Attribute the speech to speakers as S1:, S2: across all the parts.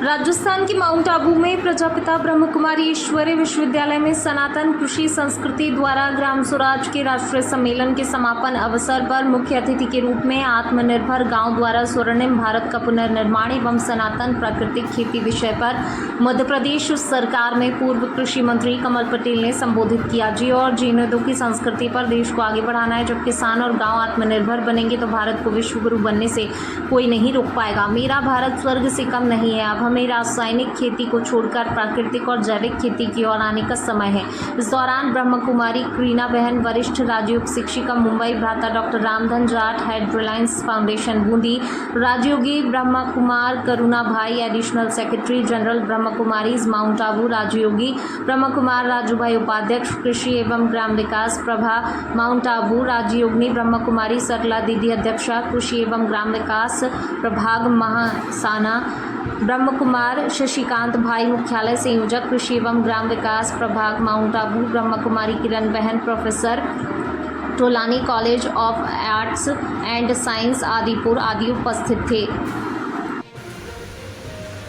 S1: राजस्थान के माउंट आबू में प्रजापिता ब्रह्मकुमारी ईश्वरीय विश्वविद्यालय में सनातन कृषि संस्कृति द्वारा ग्राम स्वराज के राष्ट्रीय सम्मेलन के समापन अवसर पर मुख्य अतिथि के रूप में आत्मनिर्भर गांव द्वारा स्वर्णिम भारत का पुनर्निर्माण एवं सनातन प्राकृतिक खेती विषय पर मध्य प्रदेश सरकार में पूर्व कृषि मंत्री कमल पटेल ने संबोधित किया। जी और जीर्णोद्योग की संस्कृति पर देश को आगे बढ़ाना है। जब किसान और गाँव आत्मनिर्भर बनेंगे तो भारत को विश्व गुरु बनने से कोई नहीं रोक पाएगा। मेरा भारत स्वर्ग से कम नहीं है। अब हमें रासायनिक खेती को छोड़कर प्राकृतिक और जैविक खेती की ओर आने का समय है। इस दौरान ब्रह्म कुमारी क्रीना बहन, वरिष्ठ राजयोग शिक्षिका मुंबई, भ्राता doctor Ramdhan Jat, head Reliance foundation Bundi, राजयोगी ब्रह्म कुमार करुणा भाई, एडिशनल सेक्रेटरी जनरल ब्रह्म कुमारीज माउंट आबू, राजयोगी ब्रह्म कुमार राजू भाई, उपाध्यक्ष कृषि एवं ग्राम विकास प्रभा माउंट आबू, राजयोगिनी ब्रह्म कुमारी सरला दीदी, अध्यक्षा कृषि एवं ग्राम विकास प्रभाग महासाना, ब्रह्म कुमार शशिकांत भाई, मुख्यालय संयोजक कृषि एवं ग्राम विकास प्रभाग माउंट आबू, ब्रह्म कुमारी किरण बहन, professor Tolani college of arts and science Adipur आदि उपस्थित थे।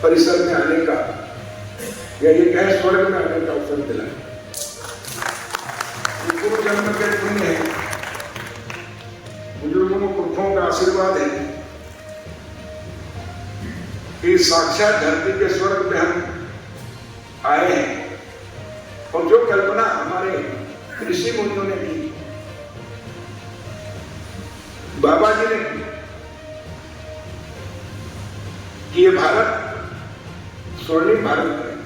S2: परिसर में आने का या ये कह स्वर्ग में आने का अवसर मिला। पूर्व जन्म के पुण्य है, बुजुर्गों पुरखों का आशीर्वाद है कि साक्षात धरती के स्वर्ग में हम आए हैं। और जो कल्पना हमारे ऋषि मुनियों ने की, बाबा जी ने की कि ये भारत स्वर्णिम भारत है,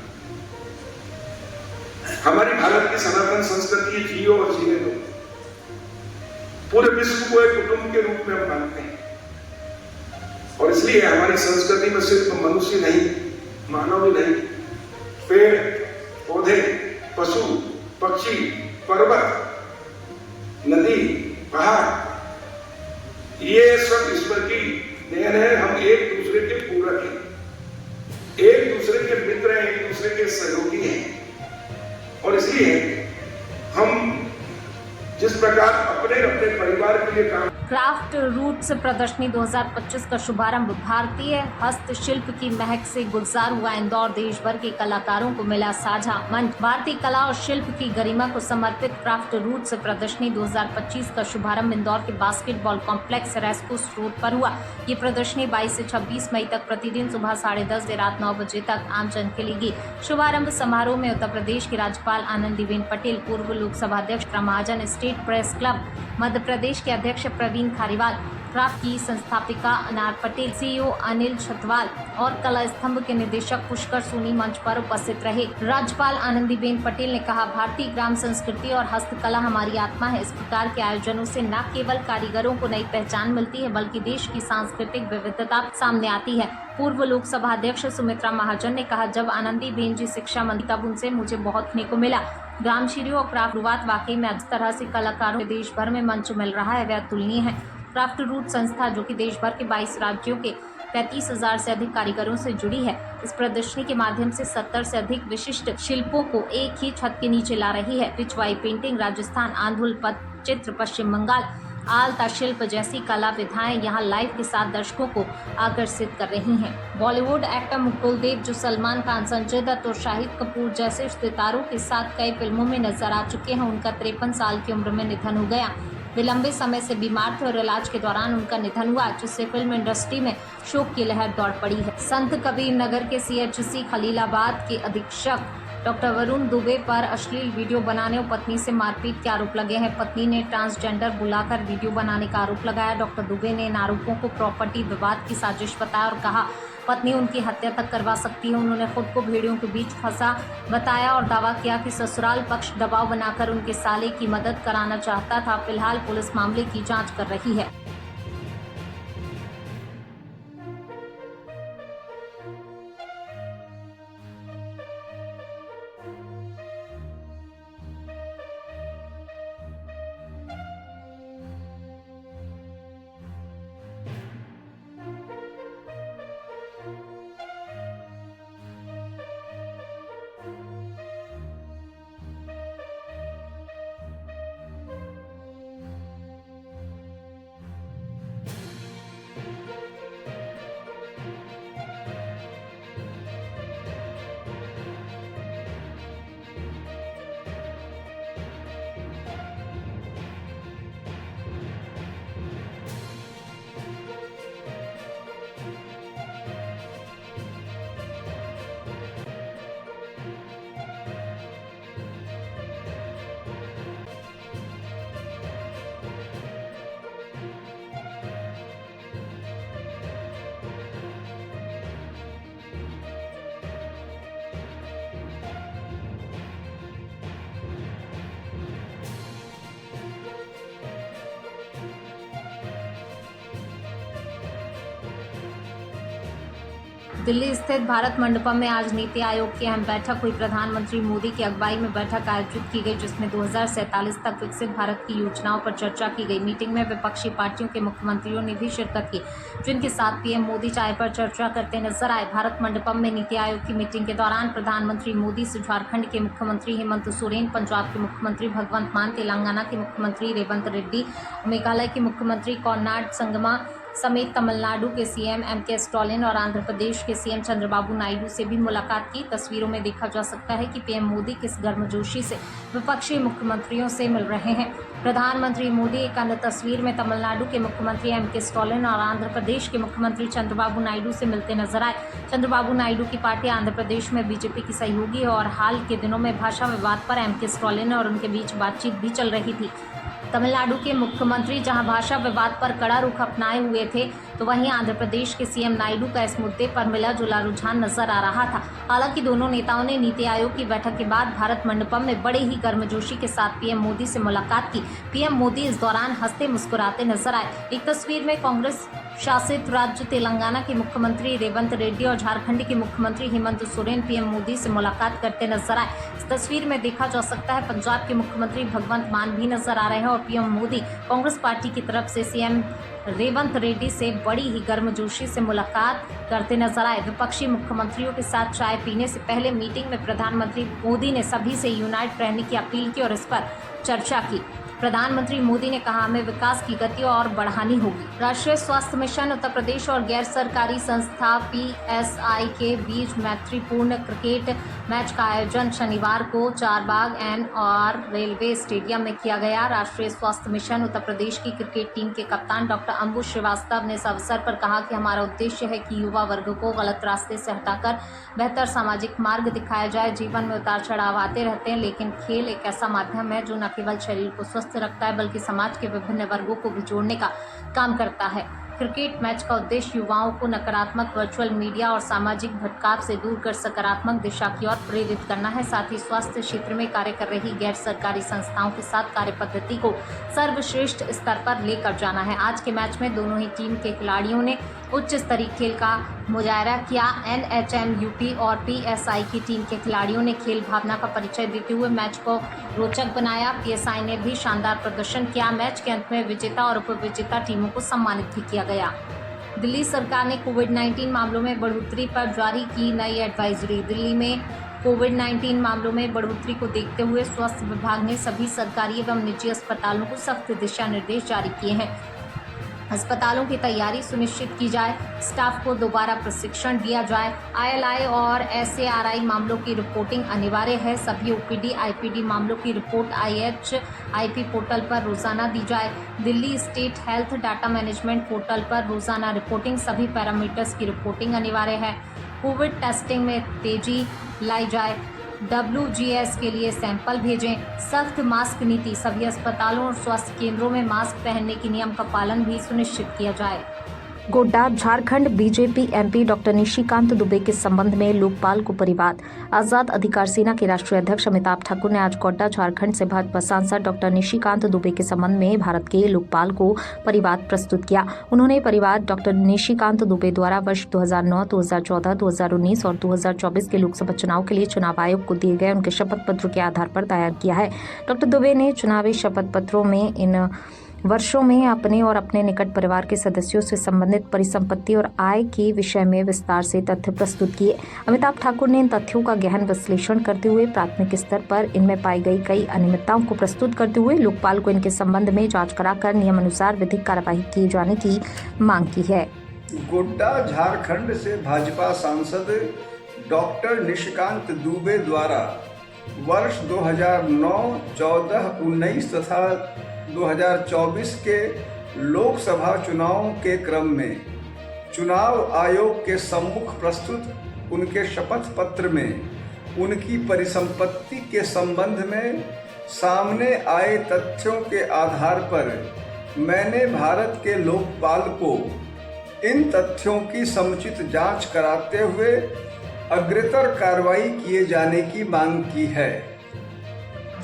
S2: हमारी भारत की सनातन संस्कृति जियो और जीने दो। पूरे विश्व को एक कुटुंब के रूप में हम मानते हैं और इसलिए हमारी संस्कृति में सिर्फ मनुष्य नहीं, मानव ही नहीं, पेड़ पौधे, पशु पक्षी, पर्वत, नदी, पहाड़, ये सब ईश्वर की देन है। हम एक दूसरे के पूरक हैं, एक दूसरे के मित्र हैं, एक दूसरे के सहयोगी हैं। और इसलिए हम जिस प्रकार अपने अपने परिवार के लिए काम।
S1: क्राफ्ट रूट्स प्रदर्शनी 2025 का शुभारंभ। भारतीय हस्तशिल्प की महक से गुलजार हुआ इंदौर, देश भर के कलाकारों को मिला साझा मंच। भारतीय कला और शिल्प की गरिमा को समर्पित क्राफ्ट रूट्स प्रदर्शनी 2025 का शुभारंभ इंदौर के बास्केटबॉल कॉम्प्लेक्स रेस्कोस रोड पर हुआ। ये प्रदर्शनी 22 से 26 मई तक प्रतिदिन सुबह 10:30 से रात 9 बजे तक आमजन के लिए। शुभारंभ समारोह में उत्तर प्रदेश की राज्यपाल आनंदीबेन पटेल, पूर्व लोकसभा अध्यक्ष महाजन, state press club Madhya Pradesh के अध्यक्ष प्रवीण खारीवाल, क्राफ्ट की संस्थापिका अनार पटेल, सीईओ अनिल छतवाल और कला स्तंभ के निदेशक पुष्कर सोनी मंच पर उपस्थित रहे। राज्यपाल आनंदीबेन पटेल ने कहा, भारतीय ग्राम संस्कृति और हस्तकला हमारी आत्मा है। इस प्रकार के आयोजनों से न केवल कारीगरों को नई पहचान मिलती है बल्कि देश की सांस्कृतिक विविधता सामने आती है। पूर्व लोकसभा अध्यक्ष सुमित्रा महाजन ने कहा, जब आनंदीबेन जी शिक्षा मंत्री तब उनसे मुझे बहुत सीखने को मिला। ग्राम शिल्प और क्राफ्ट शुरुआत वाकई में जिस तरह से कलाकारों को देश भर में मंच मिल रहा है वह अतुलनीय है। क्राफ्ट रूट संस्था, जो कि देश भर के 22 राज्यों के 35,000 से अधिक कारीगरों से जुड़ी है, इस प्रदर्शनी के माध्यम से 70 से अधिक विशिष्ट शिल्पों को एक ही छत के नीचे ला रही है। पिचवाई पेंटिंग राजस्थान, आंधुल चित्र पश्चिम बंगाल, आलता शिल्प जैसी कला विधाएं यहाँ लाइव के साथ दर्शकों को आकर्षित कर रही हैं। बॉलीवुड एक्टर मुकुल देव, जो सलमान खान, संजय दत्त और शाहिद कपूर जैसे सितारों के साथ कई फिल्मों में नजर आ चुके हैं, उनका 53 साल की उम्र में निधन हो गया। वे लंबे समय से बीमार थे और इलाज के दौरान उनका निधन हुआ, जिससे फिल्म इंडस्ट्री में शोक की लहर दौड़ पड़ी है। संत कबीर नगर के CHC खलीलाबाद के अधीक्षक डॉक्टर वरुण दुबे पर अश्लील वीडियो बनाने और पत्नी से मारपीट के आरोप लगे हैं। पत्नी ने ट्रांसजेंडर बुलाकर वीडियो बनाने का आरोप लगाया। डॉक्टर दुबे ने इन आरोपों को प्रॉपर्टी विवाद की साजिश बताया और कहा, पत्नी उनकी हत्या तक करवा सकती है। उन्होंने खुद को भेड़ियों के बीच फंसा बताया और दावा किया कि ससुराल पक्ष दबाव बनाकर उनके साले की मदद कराना चाहता था। फिलहाल पुलिस मामले की जाँच कर रही है। दिल्ली स्थित भारत मंडपम में आज नीति आयोग की अहम बैठक हुई। प्रधानमंत्री मोदी की अगुवाई में बैठक आयोजित की गई, जिसमें 2047 तक विकसित भारत की योजनाओं पर चर्चा की गई। मीटिंग में विपक्षी पार्टियों के मुख्यमंत्रियों ने भी शिरकत की, जिनके साथ पीएम मोदी चाय पर चर्चा करते नजर आए। भारत मंडपम में नीति आयोग की मीटिंग के दौरान प्रधानमंत्री मोदी से झारखंड के मुख्यमंत्री हेमंत सोरेन, पंजाब के मुख्यमंत्री भगवंत मान, तेलंगाना के मुख्यमंत्री रेवंत रेड्डी, मेघालय के मुख्यमंत्री कोनराड संगमा समेत तमिलनाडु के सीएम एमके स्टालिन और आंध्र प्रदेश के सीएम चंद्रबाबू नायडू से भी मुलाकात की। तस्वीरों में देखा जा सकता है कि पीएम मोदी किस गर्मजोशी से विपक्षी मुख्यमंत्रियों से मिल रहे हैं। प्रधानमंत्री मोदी एक अन्य तस्वीर में तमिलनाडु के मुख्यमंत्री एमके स्टालिन और आंध्र प्रदेश के मुख्यमंत्री चंद्रबाबू नायडू से मिलते नजर आए। चंद्रबाबू नायडू की पार्टी आंध्र प्रदेश में बीजेपी की सहयोगी है और हाल के दिनों में भाषा विवाद पर एमके स्टालिन और उनके बीच बातचीत भी चल रही थी। तमिलनाडु के मुख्यमंत्री जहां भाषा विवाद पर कड़ा रुख अपनाए हुए थे, तो वहीं आंध्र प्रदेश के सीएम नायडू का इस मुद्दे पर मिला जुला रुझान नजर आ रहा था। हालांकि दोनों नेताओं ने नीति आयोग की बैठक के बाद भारत मंडपम में बड़े ही गर्मजोशी के साथ पीएम मोदी से मुलाकात की। पीएम मोदी इस दौरान हंसते मुस्कुराते नजर आए। एक तस्वीर में कांग्रेस शासित राज्य तेलंगाना के मुख्यमंत्री रेवंत रेड्डी और झारखंड के मुख्यमंत्री हेमंत सोरेन पीएम मोदी से मुलाकात करते नजर आए। इस तस्वीर में देखा जा सकता है पंजाब के मुख्यमंत्री भगवंत मान भी नजर आ रहे हैं और पीएम मोदी कांग्रेस पार्टी की तरफ से सीएम रेवंत रेड्डी से बड़ी ही गर्मजोशी से मुलाकात करते नजर आए। विपक्षी मुख्यमंत्रियों के साथ चाय पीने से पहले मीटिंग में प्रधानमंत्री मोदी ने सभी से यूनाइट रहने की अपील की और इस पर चर्चा की। प्रधानमंत्री मोदी ने कहा, हमें विकास की गति और बढ़ानी होगी। राष्ट्रीय स्वास्थ्य मिशन उत्तर प्रदेश और गैर सरकारी संस्था पीएसआई के बीच मैत्रीपूर्ण क्रिकेट मैच का आयोजन शनिवार को चारबाग एनआर रेलवे स्टेडियम में किया गया। राष्ट्रीय स्वास्थ्य मिशन उत्तर प्रदेश की क्रिकेट टीम के कप्तान डॉक्टर अंबुज श्रीवास्तव ने इस अवसर पर कहा कि हमारा उद्देश्य है कि युवा वर्ग को गलत रास्ते से हटाकर बेहतर सामाजिक मार्ग दिखाया जाए। जीवन में उतार चढ़ाव आते रहते हैं, लेकिन खेल एक ऐसा माध्यम है जो न केवल शरीर को स्वस्थ रखता है बल्कि समाज के विभिन्न वर्गों को भी जोड़ने का काम करता है। क्रिकेट मैच का उद्देश्य युवाओं को नकारात्मक वर्चुअल मीडिया और सामाजिक भटकाव से दूर कर सकारात्मक दिशा की ओर प्रेरित करना है। साथ ही स्वास्थ्य क्षेत्र में कार्य कर रही गैर सरकारी संस्थाओं के साथ कार्य पद्धति को सर्वश्रेष्ठ स्तर पर लेकर जाना है। आज के मैच में दोनों ही टीम के खिलाड़ियों ने उच्च स्तरीय खेल का मुजाहरा किया। एनएचएम यूपी और पीएसआई की टीम के खिलाड़ियों ने खेल भावना का परिचय देते हुए मैच को रोचक बनाया। पीएसआई ने भी शानदार प्रदर्शन किया। मैच के अंत में विजेता और उपविजेता टीमों को सम्मानित भी किया गया। दिल्ली सरकार ने कोविड-19 मामलों में बढ़ोतरी पर जारी की नई एडवाइजरी। दिल्ली में कोविड-19 मामलों में बढ़ोतरी को देखते हुए स्वास्थ्य विभाग ने सभी सरकारी एवं निजी अस्पतालों को सख्त दिशा निर्देश जारी किए हैं। अस्पतालों की तैयारी सुनिश्चित की जाए, स्टाफ को दोबारा प्रशिक्षण दिया जाए। आईएलआई और एसएआरआई मामलों की रिपोर्टिंग अनिवार्य है। सभी ओपीडी आईपीडी मामलों की रिपोर्ट आईएचआईपी पोर्टल पर रोजाना दी जाए। Delhi state health data management portal पर रोजाना रिपोर्टिंग, सभी पैरामीटर्स की रिपोर्टिंग अनिवार्य है। कोविड टेस्टिंग में तेजी लाई जाए। WGS के लिए सैंपल भेजें। सख्त मास्क नीति, सभी अस्पतालों और स्वास्थ्य केंद्रों में मास्क पहनने के नियम का पालन भी सुनिश्चित किया जाए। Godda Jharkhand BJP MP doctor Nishikant Dubey के संबंध में लोकपाल को परिवाद। आजाद अधिकार सेना के राष्ट्रीय अध्यक्ष अमिताभ ठाकुर ने आज गोड्डा झारखंड से भाजपा सांसद डॉक्टर निशिकांत दुबे के संबंध में भारत के लोकपाल को परिवाद प्रस्तुत किया। उन्होंने परिवाद डॉक्टर निशिकांत दुबे द्वारा वर्ष 2009, 2014, 2019 और 2024 के लोकसभा चुनाव के लिए चुनाव आयोग को दिए गए उनके शपथ पत्र के आधार पर दायर किया है। डॉक्टर दुबे ने चुनावी शपथ पत्रों में इन वर्षों में अपने और अपने निकट परिवार के सदस्यों से संबंधित परिसंपत्ति और आय के विषय में विस्तार से तथ्य प्रस्तुत किए। अमिताभ ठाकुर ने इन तथ्यों का गहन विश्लेषण करते हुए प्राथमिक स्तर पर इनमें पाई गई कई अनियमितताओं को प्रस्तुत करते हुए लोकपाल को इनके संबंध में जांच कराकर नियमानुसार विधिक कार्यवाही किए जाने की मांग की है।
S3: गोड्डा झारखंड से भाजपा सांसद डॉक्टर निशिकांत दुबे द्वारा वर्ष 2009, 14, 19 तथा 2024 के लोकसभा चुनाव के क्रम में चुनाव आयोग के सम्मुख प्रस्तुत उनके शपथ पत्र में उनकी परिसंपत्ति के संबंध में सामने आए तथ्यों के आधार पर मैंने भारत के लोकपाल को इन तथ्यों की समुचित जांच कराते हुए अग्रतर कार्रवाई किए जाने की मांग की है।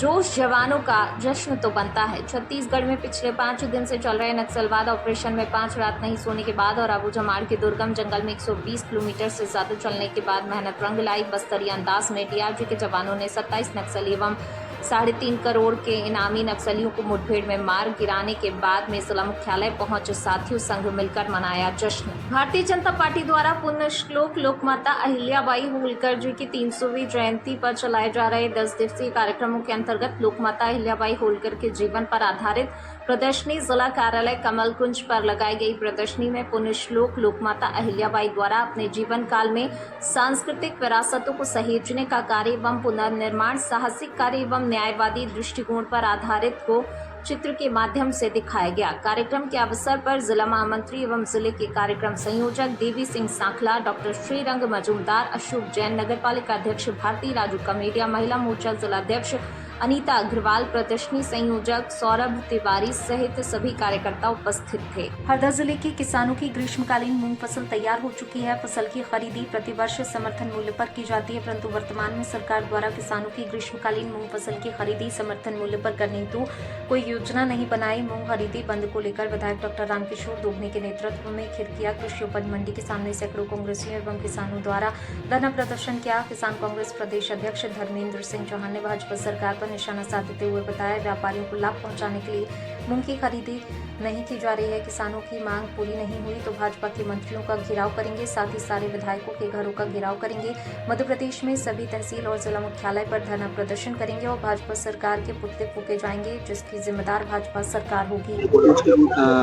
S1: जोश जवानों का जश्न तो बनता है। छत्तीसगढ़ में पिछले 5 दिन से चल रहे नक्सलवाद ऑपरेशन में 5 रात नहीं सोने के बाद और अबूझमाड़ के दुर्गम जंगल में 120 किलोमीटर से ज्यादा चलने के बाद मेहनत रंग लाई। बस्तरी अंदाज में डीआरजी के जवानों ने 27 नक्सली एवं 3.5 करोड़ के इनामी नक्सलियों को मुठभेड़ में मार गिराने के बाद में जिला मुख्यालय पहुंचे साथियों संग मिलकर मनाया जश्न। भारतीय जनता पार्टी द्वारा पुण्यश्लोक लोकमाता अहिल्याबाई होलकर जी की 300वीं जयंती पर चलाए जा रहे 10 दिवसीय कार्यक्रमों के अंतर्गत लोकमाता अहिल्याबाई होलकर के जीवन पर आधारित प्रदर्शनी जिला कार्यालय कमल कुंज पर लगाई गई। प्रदर्शनी में पुण्यश्लोक लोकमाता अहिल्याबाई द्वारा अपने जीवन काल में सांस्कृतिक विरासतों को सहेजने का कार्य एवं पुनर्निर्माण, साहसिक कार्य एवं न्यायवादी दृष्टिकोण पर आधारित को चित्र के माध्यम से दिखाया गया। कार्यक्रम के अवसर पर जिला महामंत्री एवं जिले के कार्यक्रम संयोजक देवी सिंह सांखला, डॉक्टर श्रीरंग मजूमदार, अशोक जैन, नगरपालिका अध्यक्ष भारती राजू कमेडिया, महिला मोर्चा जिलाध्यक्ष अनीता अग्रवाल, प्रदर्शनी संयोजक सौरभ तिवारी सहित सभी कार्यकर्ता उपस्थित थे। हरदा जिले के किसानों की ग्रीष्मकालीन मूंग फसल तैयार हो चुकी है। फसल की खरीदी प्रतिवर्ष समर्थन मूल्य पर की जाती है, परंतु वर्तमान में सरकार द्वारा किसानों की ग्रीष्मकालीन मूंग फसल की खरीदी समर्थन मूल्य पर करने हेतु कोई योजना नहीं बनाई। मूंग खरीदी बंद को लेकर विधायक डॉक्टर रामकिशोर दोगने के नेतृत्व में खिरकिया कृषि उपज मंडी के सामने सैकड़ों कांग्रेसियों एवं किसानों द्वारा धरना प्रदर्शन किया। किसान कांग्रेस प्रदेश अध्यक्ष धर्मेंद्र सिंह चौहान ने भाजपा सरकार पर निशाना साधते हुए बताया, व्यापारियों को लाभ पहुंचाने के लिए मूंग की खरीदी नहीं की जा रही है। किसानों की मांग पूरी नहीं हुई तो भाजपा के मंत्रियों का घेराव करेंगे, साथ ही सारे विधायकों के घरों का घेराव करेंगे। मध्य प्रदेश में सभी तहसील और जिला मुख्यालय पर धरना प्रदर्शन करेंगे और भाजपा सरकार के पुतले फूके जाएंगे, जिसकी जिम्मेदार भाजपा सरकार होगी।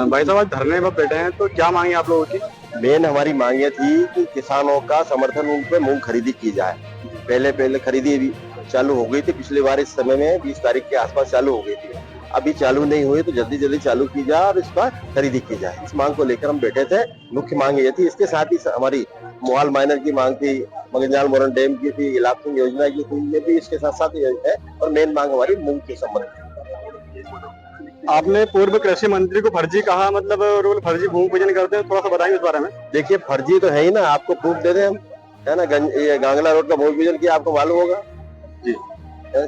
S4: भाई साहब आज धरने पर बैठे हैं, तो क्या मांगे आप लोगों की?
S5: मेन हमारी मांग ये थी कि किसानों का समर्थन मूल्य पे मूंग खरीदी की जाए। पहले खरीदी भी चालू हो गई थी, पिछली बार इस समय में 20 तारीख के आसपास चालू हो गई थी। अभी चालू नहीं हुई तो जल्दी चालू की जाए और इसका खरीदी की जाए। इस मांग को लेकर हम बैठे थे। मुख्य मांग ये थी। इसके साथ ही हमारी मोहाल माइनर की मांग थी, मगनजाल मोरन डैम की थी, इलाक सिंह योजना की थी, ये भी इसके साथ साथ है। और मेन मांग हमारी मूंग के संबंध।
S4: आपने पूर्व कृषि मंत्री को फर्जी कहा, मतलब रोल फर्जी भूमि पूजन करते हैं, थोड़ा सा बताएंगे इस बारे में।
S5: देखिए फर्जी तो है ही ना, आपको प्रूफ दे दें हम, है ना। ये गांगला रोड का भूमि पूजन किया, आपको मालूम होगा
S4: जी,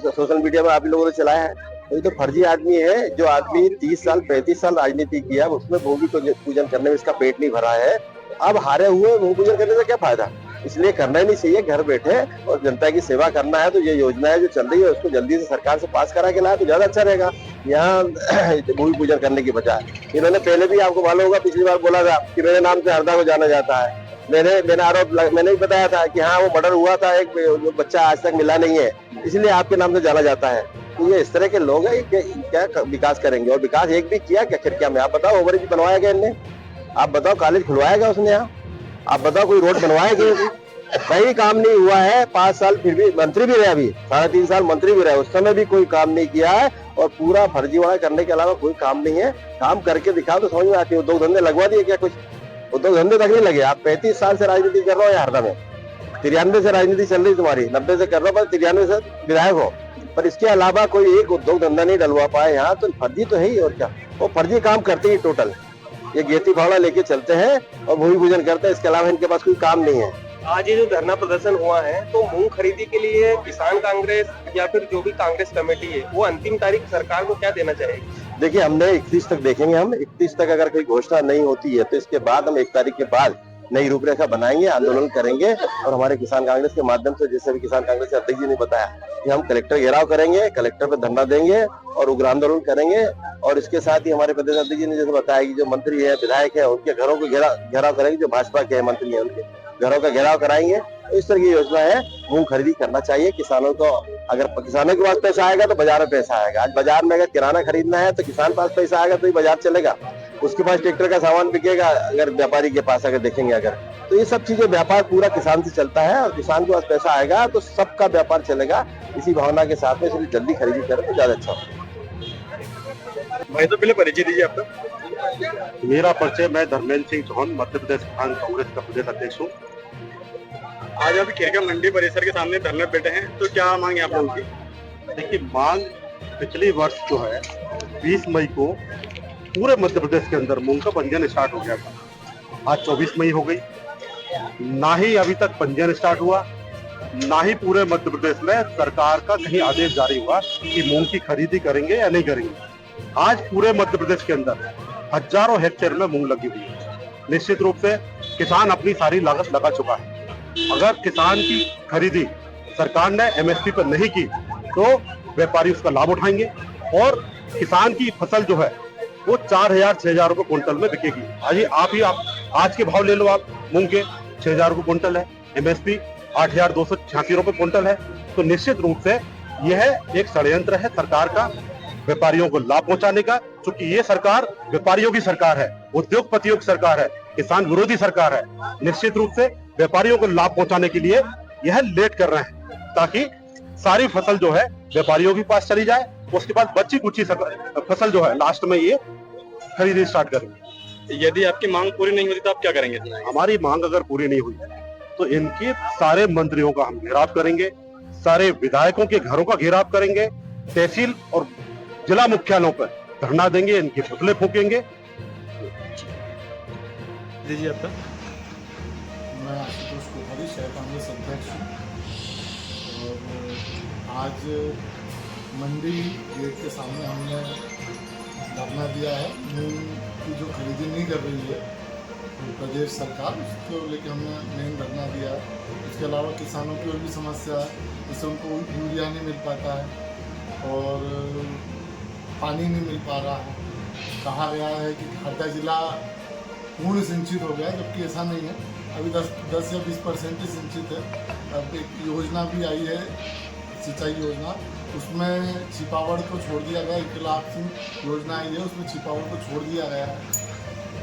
S5: सोशल मीडिया में आप लोगों ने चलाया है। तो ये तो फर्जी आदमी है। जो आदमी 30 साल 35 साल राजनीति किया, उसमें भूमि पूजन करने में इसका पेट नहीं भरा है। अब हारे हुए भूमि पूजन करने से क्या फायदा? इसलिए करना ही नहीं चाहिए। घर बैठे और जनता की सेवा करना है तो ये योजना है जो चल रही है उसको जल्दी से सरकार से पास करा के लाए तो ज्यादा अच्छा रहेगा, यहाँ भूमि पूजन करने की बजाय। इन्होंने पहले भी आपको मालूम होगा, पिछली बार बोला था कि मेरे नाम से हरदा को जाना जाता है। मैंने आरोप मैंने भी बताया था कि हाँ वो मर्डर हुआ था, एक बच्चा आज तक मिला नहीं है, इसलिए आपके नाम से जाना जाता है। तो ये इस तरह के लोग हैं, क्या विकास करेंगे? और विकास एक भी किया क्या खिरकिया में? आप बताओ, ओवरब्रिज बनवाया गया इनने? आप बताओ, कॉलेज खुलवाया गया उसने यहाँ? आप बताओ, कोई रोड बनवाया गया? कहीं काम नहीं हुआ है। 5 साल फिर भी मंत्री भी रहे, अभी 3.5 साल मंत्री भी रहे, उस समय भी कोई काम नहीं किया है। और पूरा फर्जीवाड़ा करने के अलावा कोई काम नहीं है। काम करके दिखाओ तो समझ में आती है। उद्योग धंधे लगवा दिए क्या? कुछ उद्योग धंधे तक नहीं लगे। आप 35 साल से राजनीति कर रहे हो हरदा में, 93 से राजनीति चल रही तुम्हारी, 90 से कर रहे हो, पर 93 से विधायक हो, पर इसके अलावा कोई एक उद्योग धंधा नहीं डलवा पाए यहाँ। तो फर्जी तो है ही, और क्या। वो फर्जी काम करते ही टोटल ये गेती फावड़ा लेके चलते हैं और भूमि पूजन करते हैं। इसके अलावा इनके पास कोई काम नहीं है।
S6: आज ये जो धरना प्रदर्शन हुआ है, तो मूंग खरीदी के लिए किसान कांग्रेस या फिर जो भी कांग्रेस कमेटी है वो अंतिम तारीख सरकार को क्या देना चाहेगी?
S5: देखिए हमने 31 तक देखेंगे। हम 31 तक अगर कोई घोषणा नहीं होती है तो इसके बाद हम 1 तारीख के बाद नई रूपरेखा बनाएंगे, आंदोलन करेंगे। और हमारे किसान कांग्रेस के माध्यम से, जैसे भी किसान कांग्रेस के अध्यक्ष जी ने बताया कि हम कलेक्टर घेराव करेंगे, कलेक्टर पे धरना देंगे और उग्र आंदोलन करेंगे। और इसके साथ ही हमारे प्रदेश अध्यक्ष जी ने जैसे बताया कि जो मंत्री है, विधायक है, उनके घरों को घेराव करेंगे। जो भाजपा के मंत्री है उनके घरों का घेराव कराएंगे। तो इस तरह की योजना है। मूंग खरीदी करना चाहिए किसानों को। अगर किसानों के पास पैसा आएगा तो बाजार में पैसा आएगा। आज बाजार में अगर किराना खरीदना है तो किसान पास पैसा आएगा तो ही बाजार चलेगा। उसके पास ट्रैक्टर का सामान बिकेगा अगर व्यापारी के पास अगर देखेंगे अगर। तो ये सब चीजें, व्यापार पूरा किसान से चलता है और किसान के पास पैसा आएगा तो सबका व्यापार चलेगा। इसी भावना के साथ में इसलिए जल्दी खरीदी करें तो ज्यादा अच्छा होगा।
S4: भाई तो पहले परिचय दीजिए आपका।
S7: मेरा परिचय, मैं धर्मेंद्र सिंह चौहान, मध्य प्रदेश किसान कांग्रेस का प्रदेश अध्यक्ष हूँ।
S4: आज आप खिरकिया मंडी परिसर के सामने धरने बैठे हैं, तो क्या मांग है आप लोगों की?
S7: देखिए मांग पिछली वर्ष जो है 20 मई को पूरे मध्य प्रदेश के अंदर मूंग का पंजीयन स्टार्ट हो गया था। आज 24 मई हो गई, ना ही अभी तक पंजीयन स्टार्ट हुआ, ना ही पूरे मध्य प्रदेश में सरकार का कहीं आदेश जारी हुआ कि मूंग की खरीदी करेंगे या नहीं करेंगे। आज पूरे मध्य प्रदेश के अंदर हजारों हेक्टेयर में मूंग लगी हुई है। निश्चित रूप से किसान अपनी सारी लागत लगा चुका है। अगर किसान की खरीदी सरकार ने एमएसपी पर नहीं की तो व्यापारी उसका लाभ उठाएंगे और किसान की फसल जो है वो 4,000-6,000 रुपए क्विंटल में बिकेगी। आप आज के भाव ले लो, आप मूंग के 6,000 रुपए क्विंटल है, एमएसपी 8,286 रुपए क्विंटल है। तो निश्चित रूप से यह एक षड्यंत्र है सरकार का व्यापारियों को लाभ पहुंचाने का, क्योंकि ये सरकार व्यापारियों की सरकार है, उद्योगपतियों की सरकार है, किसान विरोधी सरकार है। निश्चित रूप से व्यापारियों को लाभ पहुंचाने के लिए यह लेट कर रहे हैं ताकि सारी फसल जो है व्यापारियों के पास चली जाए, उसके बाद बची कुची फसल जो है लास्ट में ये खरीदी स्टार्ट करेंगे।
S4: यदि आपकी मांग पूरी नहीं होती तो आप क्या करेंगे?
S7: हमारी मांग अगर पूरी नहीं हुई तो इनके सारे मंत्रियों का हम घेराव करेंगे, सारे विधायकों के घरों का घेराव करेंगे, तहसील और जिला मुख्यालयों पर धरना देंगे, इनके पुतले फूकेंगे।
S4: दीजिए आपका।
S8: मैं आशुतोष कोठारी, शहर कांग्रेस अध्यक्ष हूँ। और आज मंडी गेट के सामने हमने धरना दिया है। मूंग की जो खरीदी नहीं कर रही है प्रदेश सरकार, उसको लेकर हमने मेन धरना दिया है। इसके अलावा किसानों की और भी समस्या है, जिससे उनको यूरिया नहीं मिल पाता है और पानी नहीं मिल पा रहा है। कहा गया है कि हरदा जिला पूर्ण सिंचित हो गया, जबकि ऐसा नहीं है। अभी 10 या 20% ही सिंचित है। अब एक योजना भी आई है, सिंचाई योजना, उसमें छिपावड़ को छोड़ दिया गया। 1 लाख सिंह योजना आई है, उसमें छिपावड़ को छोड़ दिया गया है।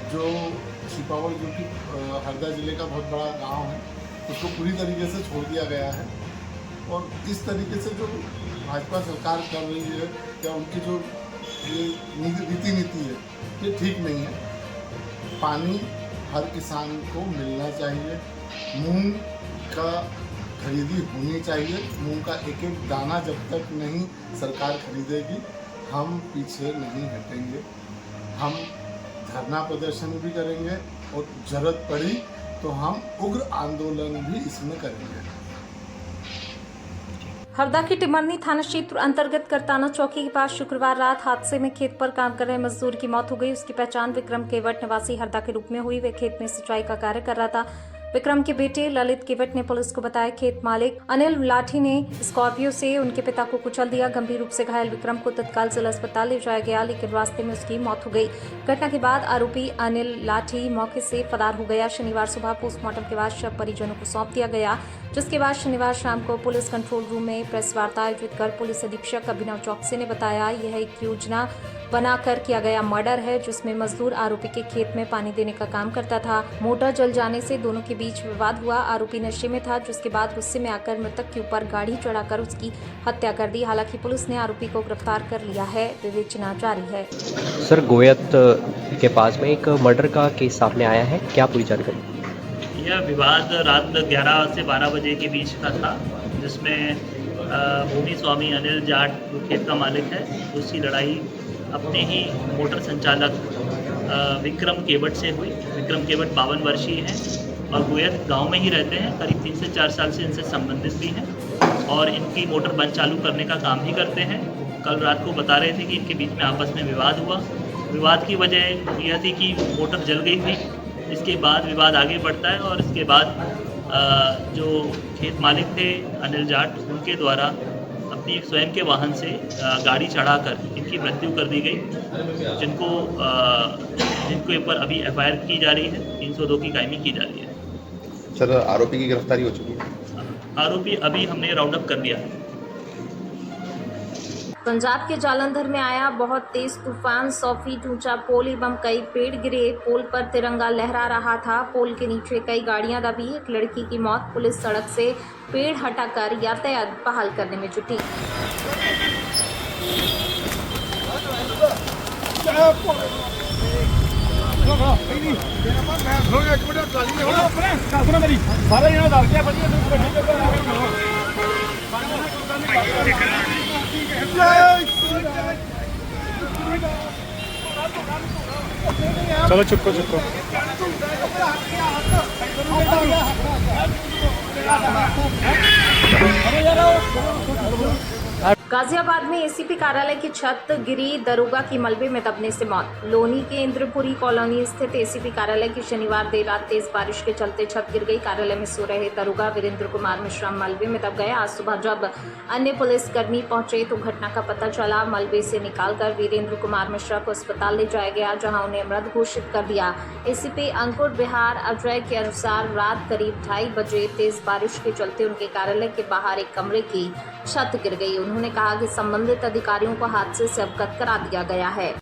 S8: जो छिपावड़ जो कि हरदा जिले का बहुत बड़ा गांव है, उसको पूरी तरीके से छोड़ दिया गया है। और इस तरीके से जो भाजपा सरकार कर रही है या उनकी जो ये नीति है, ये ठीक नहीं है। पानी हर किसान को मिलना चाहिए, मूंग का खरीदी होनी चाहिए। मूंग का एक एक दाना जब तक नहीं सरकार खरीदेगी, हम पीछे नहीं हटेंगे। हम धरना प्रदर्शन भी करेंगे और जरूरत पड़ी तो हम उग्र आंदोलन भी इसमें करेंगे।
S1: हरदा के टिमरनी थाना क्षेत्र अंतर्गत करताना चौकी के पास शुक्रवार रात हादसे में खेत पर काम कर रहे मजदूर की मौत हो गई। उसकी पहचान विक्रम केवट निवासी हरदा के रूप में हुई। वे खेत में सिंचाई का कार्य कर रहा था। विक्रम के बेटे ललित केवट ने पुलिस को बताया खेत मालिक अनिल लाठी ने स्कॉर्पियो से उनके पिता को कुचल दिया। गंभीर रूप से घायल विक्रम को तत्काल जिला अस्पताल ले जाया गया, लेकिन रास्ते में उसकी मौत हो गई। घटना के बाद आरोपी अनिल लाठी मौके से फरार हो गया। शनिवार सुबह पोस्टमार्टम के बाद शव परिजनों को सौंप दिया गया, जिसके बाद शनिवार शाम को पुलिस कंट्रोल रूम में प्रेस वार्ता आयोजित कर पुलिस अधीक्षक अभिनव चौकसी ने बताया यह एक योजना बनाकर किया गया मर्डर है, जिसमें मजदूर आरोपी के खेत में पानी देने का काम करता था। मोटर जल जाने से दोनों के बीच विवाद हुआ। आरोपी नशे में था, जिसके बाद गुस्से में आकर मृतक के ऊपर गाड़ी चढ़ाकर उसकी हत्या कर दी। हालांकि पुलिस ने आरोपी को गिरफ्तार कर लिया है, विवेचना जारी है।
S9: सर, गोयत के पास में एक मर्डर का केस सामने आया है, क्या पूरी जानकारी?
S10: यह विवाद रात 11 से 12 बजे के बीच का था, जिसमें भूमि स्वामी अनिल जाट जो खेत का मालिक है, उसकी लड़ाई अपने ही मोटर संचालक विक्रम केवट से हुई। विक्रम केवट 52 वर्षीय हैं और गोयत गांव में ही रहते हैं। करीब 3 से 4 साल से इनसे संबंधित भी हैं और इनकी मोटर बंद चालू करने का काम भी करते हैं। कल रात को बता रहे थे कि इनके बीच में आपस में विवाद हुआ। विवाद की वजह यह थी कि मोटर जल गई थी। इसके बाद विवाद आगे बढ़ता है और इसके बाद जो खेत मालिक थे अनिल जाट, उनके द्वारा अपनी एक स्वयं के वाहन से गाड़ी चढ़ाकर इनकी मृत्यु कर दी गई, जिनके ऊपर अभी एफआईआर की जा रही है, 302 की कायमी की जा रही है।
S11: सर, आरोपी की गिरफ्तारी हो चुकी है?
S10: आरोपी अभी हमने राउंड अप कर लिया है।
S1: पंजाब के जालंधर में आया बहुत तेज तूफान। 100 फीट ऊंचा पोल एवं कई पेड़ गिरे। पोल पर तिरंगा लहरा रहा था। पोल के नीचे कई गाड़ियां दबी। एक लड़की की मौत। पुलिस सड़क से पेड़ हटाकर यातायात बहाल करने में जुटी।
S4: चलो चुपको चुपको।
S1: गाजियाबाद में एसीपी कार्यालय की छत गिरी, दरोगा की मलबे में दबने से मौत। लोनी के इंद्रपुरी कॉलोनी स्थित एसीपी कार्यालय की शनिवार देर रात तेज बारिश के चलते छत गिर गई। कार्यालय में सो रहे दरोगा वीरेंद्र कुमार मिश्रा मलबे में दब गए। आज सुबह जब अन्य पुलिसकर्मी पहुंचे तो घटना का पता चला। मलबे से निकालकर वीरेंद्र कुमार मिश्रा को अस्पताल ले जाया गया, जहां उन्हें मृत घोषित कर दिया। एसीपी अंकुर बिहार अजय के अनुसार रात करीब 2:30 बजे तेज बारिश के चलते उनके कार्यालय के बाहर एक कमरे की छत गिर गई। उन्होंने कहा कि संबंधित अधिकारियों को हादसे से अवगत करा दिया गया है।